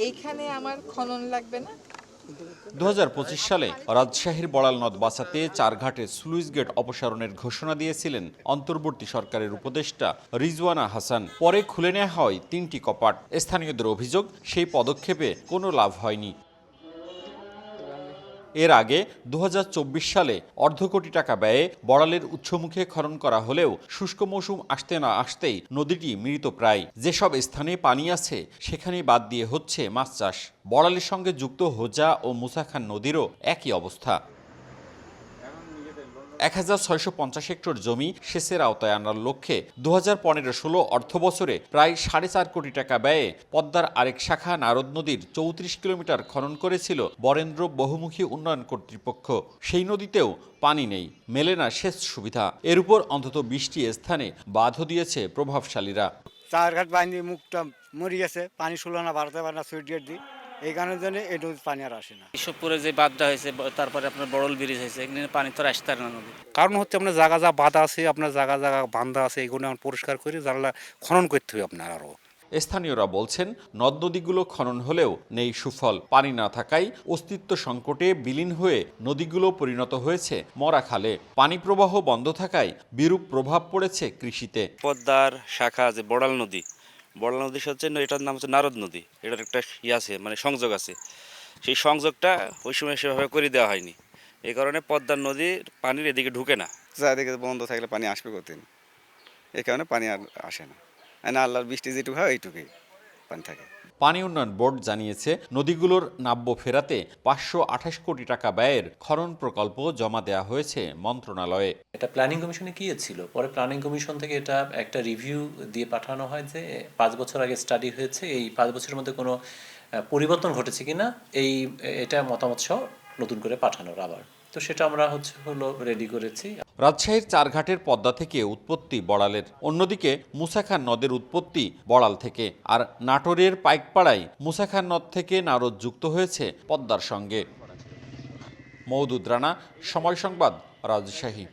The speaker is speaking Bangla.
এইখানে আমার খনন লাগবে না। 2025 সালে রাজশাহীর বড়াল নদ বাঁচাতে চারঘাটে স্লুইস গেট অপসারণের ঘোষণা দিয়েছিলেন অন্তর্বর্তী সরকারের উপদেষ্টা রিজওয়ানা হাসান। পরে খুলে নেওয়া হয় 3টি কপাট। স্থানীয়দের অভিযোগ, সেই পদক্ষেপে কোনো লাভ হয়নি। এর আগে 2024 সালে অর্ধ কোটি টাকা ব্যয়ে বড়ালের উৎসমুখে খনন করা হলেও শুষ্ক মৌসুম আসতে না আসতেই নদীটি মৃতপ্রায়। যেসব স্থানে পানি আছে সেখানেই বাদ দিয়ে হচ্ছে মাছ চাষ। বড়ালের সঙ্গে যুক্ত হোজা ও মুসাখান নদীরও একই অবস্থা। 1650 হেক্টর জমি সেচের আওতায় আনার লক্ষ্যে 2015-16 অর্থবছরে প্রায় 4.5 কোটি টাকা ব্যয়ে পদ্মার আরেক শাখা নারদ নদীর 34 কিলোমিটার খনন করেছিল বরেন্দ্র বহুমুখী উন্নয়ন কর্তৃপক্ষ। সেই নদীতেও পানি নেই, মেলে না সেচ সুবিধা। এর উপর অন্তত 20টি স্থানে বাঁধও দিয়েছে প্রভাবশালীরা। চারঘাট বাইন্দি মুখটা মরি গেছে, পানি শুলো না, বাড়তে পারে না, সুইট গেট দিই। এই কারণের জন্য এই নদীর পানি আর আসে না। ঈশ্বরপুরে যে বাঁধটা হয়েছে, তারপরে আপনার বড়ল ব্রিজ হয়েছে, এখানে পানি তো আসতে পারে না নদী। কারণ হচ্ছে আপনার জায়গা যা বাঁধা আছে, আপনার জায়গা বান্ধা আছে, এগুলো পরিষ্কার করে জানলা খনন করতে হবে আপনার আরো। স্থানীয়রা বলছেন, নদ নদীগুলো খনন হলেও নেই সুফল। পানি না থাকায় অস্তিত্ব সংকটে বিলীন হয়ে নদীগুলো পরিণত হয়েছে মরা খালে। পানি প্রবাহ বন্ধ থাকায় বিরূপ প্রভাব পড়েছে কৃষিতে। পদ্মার শাখা যে বড়াল নদী হচ্ছে, এটার নাম হচ্ছে নারদ নদী। এটার একটা আছে, মানে সংযোগ আছে। সেই সংযোগটা ওই সময় সেভাবে করে দেওয়া হয়নি। এই কারণে পদ্মার নদীর পানির এদিকে ঢুকে না। চারিদিকে বন্ধ থাকলে পানি আসবে কোথায়? এই কারণে পানি আর আসে না। আল্লাহর বৃষ্টি যেটুকু হয় এইটুকুই পানি থাকে। পানি উন্নয়ন বোর্ড জানিয়েছে, নদীগুলোর নাব্য ফেরাতে 528 কোটি টাকা ব্যয়ের খনন প্রকল্প জমা দেওয়া হয়েছে মন্ত্রণালয়ে। এটা প্ল্যানিং কমিশনে গিয়েছিল, পরে প্ল্যানিং কমিশন থেকে এটা একটা রিভিউ দিয়ে পাঠানো হয় যে 5 বছর আগে স্টাডি হয়েছে, এই 5 বছরের মধ্যে কোনো পরিবর্তন ঘটেছে কিনা এটা মতামত সহ নতুন করে পাঠানোর আবার। তো সেটা আমরা রেডি করেছি। রাজশাহীর চারঘাটের পদ্মা থেকে উৎপত্তি বড়ালের, অন্যদিকে মুসাখান নদের উৎপত্তি বড়াল থেকে। আর নাটোরের পাইকপাড়ায় মুসাখান নদ থেকে নারদ যুক্ত হয়েছে পদ্মার সঙ্গে। মওদুদ রানা, সময় সংবাদ, রাজশাহী।